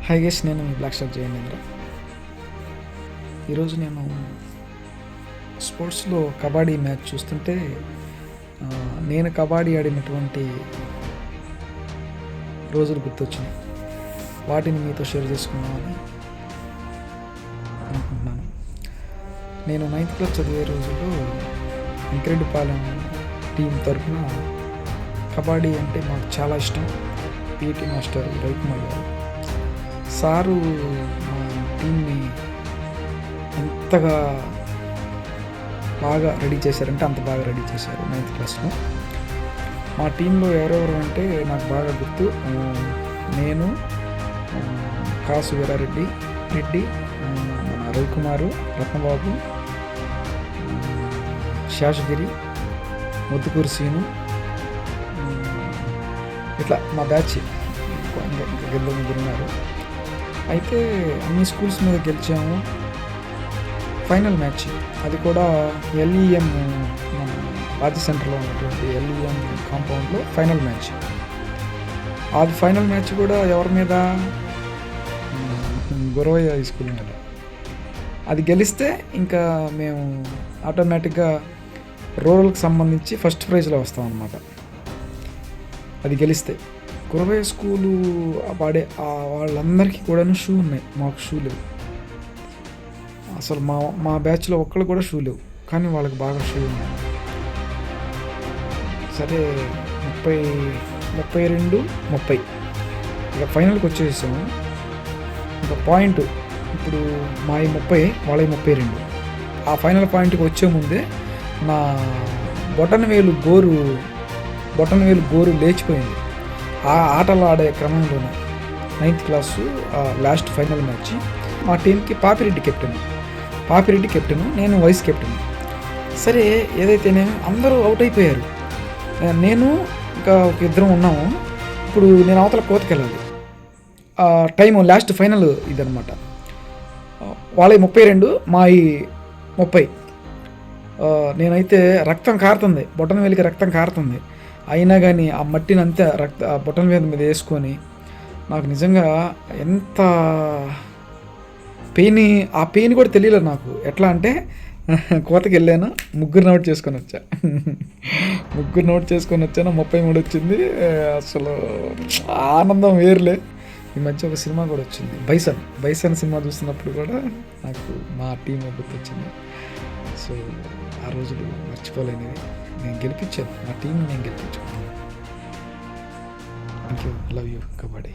Hi guys, నేను మీ black star Jayendra. ఈరోజు నేను స్పోర్ట్స్లో కబడ్డీ మ్యాచ్ చూస్తుంటే నేను కబడ్డీ ఆడినటువంటి రోజులు గుర్తొచ్చినాయి. వాటిని మీతో షేర్ చేసుకుందామని అనుకుంటున్నాను. నేను 9th క్లాస్ చదివే రోజుల్లో వెంకరెడ్డిపాలెం టీం తరఫున కబడ్డీ అంటే మాకు చాలా ఇష్టం. పీటీ మాస్టర్ రవికుమార్ గారు సారు మా టీంని ఎంతగా బాగా రెడీ చేశారంటే అంత బాగా రెడీ చేశారు. 9th క్లాస్లో మా టీంలో ఎవరెవరు అంటే నాకు బాగా గుర్తు. నేను, కాసు వీరారెడ్డి రెడ్డి, రవికుమారు, రత్నబాబు, శేషగిరి, ముద్దుకూరు సీను, ఇట్లా మా బ్యాచ్ ఇంకా ముగ్గురు ఉన్నారు. అయితే అన్ని స్కూల్స్ మీద గెలిచాము. ఫైనల్ మ్యాచ్ అది కూడా ఎల్ఈఎం మన రాజ్య సెంటర్లో ఉన్నటువంటి ఎల్ఈఎం కాంపౌండ్లో ఫైనల్ మ్యాచ్. అది ఫైనల్ మ్యాచ్ కూడా ఎవరి మీద? గురవయ్య హై స్కూల్ మీద. అది గెలిస్తే ఇంకా మేము ఆటోమేటిక్గా రూరల్కి సంబంధించి ఫస్ట్ ప్రైజ్లో వస్తాం అన్నమాట. అది గెలిస్తే గురవయ్య స్కూలు వాడే వాళ్ళందరికీ కూడాను షూ ఉన్నాయి, మాకు షూ లేవు. అసలు మా బ్యాచ్లో ఒక్కళ్ళు కూడా షూ లేవు, కానీ వాళ్ళకి బాగా షూ ఉన్నాయి. సరే 32-30 ఇక ఫైనల్కి వచ్చేసాము. ఇంకా పాయింట్ ఇప్పుడు మా 30 వాళ్ళ 32. ఆ ఫైనల్ పాయింట్కి వచ్చే ముందే నా బొటనవేలు గోరు లేచిపోయింది. ఆ ఆటలు ఆడే క్రమంలోనే 9th class last final match. మా టీంకి పాపిరెడ్డి కెప్టెను, నేను వైస్ కెప్టెన్. సరే ఏదైతేనేమి అందరూ అవుట్ అయిపోయారు. నేను ఇంకా ఒక ఇద్దరం ఉన్నాము. ఇప్పుడు నేను అవతల కోతకెళ్ళాలి. టైము లాస్ట్ ఫైనల్ ఇదనమాట. వాళ్ళ 32, మా 30. నేనైతే రక్తం కారుతుంది, బొటనవేలికి రక్తం కారుతుంది. అయినా కానీ ఆ మట్టిని అంతే ఆ బొటన మీద వేసుకొని నాకు నిజంగా ఎంత ఆ పెయిన్ కూడా తెలియలేదు నాకు. ఎట్లా అంటే కోతకి వెళ్ళాను, 3 నోట్ చేసుకొని వచ్చాను. 33 వచ్చింది. అసలు ఆనందం వేరులే. ఈ మధ్య ఒక సినిమా కూడా వచ్చింది, బైసన్ సినిమా చూస్తున్నప్పుడు కూడా నాకు మా టీం గుర్తొచ్చింది. సో ఆ రోజులు మర్చిపోలేనివి. నేను గెలిపించాను, మా టీంని నేను గెలిపించాను. Thank you, love you kabaddi.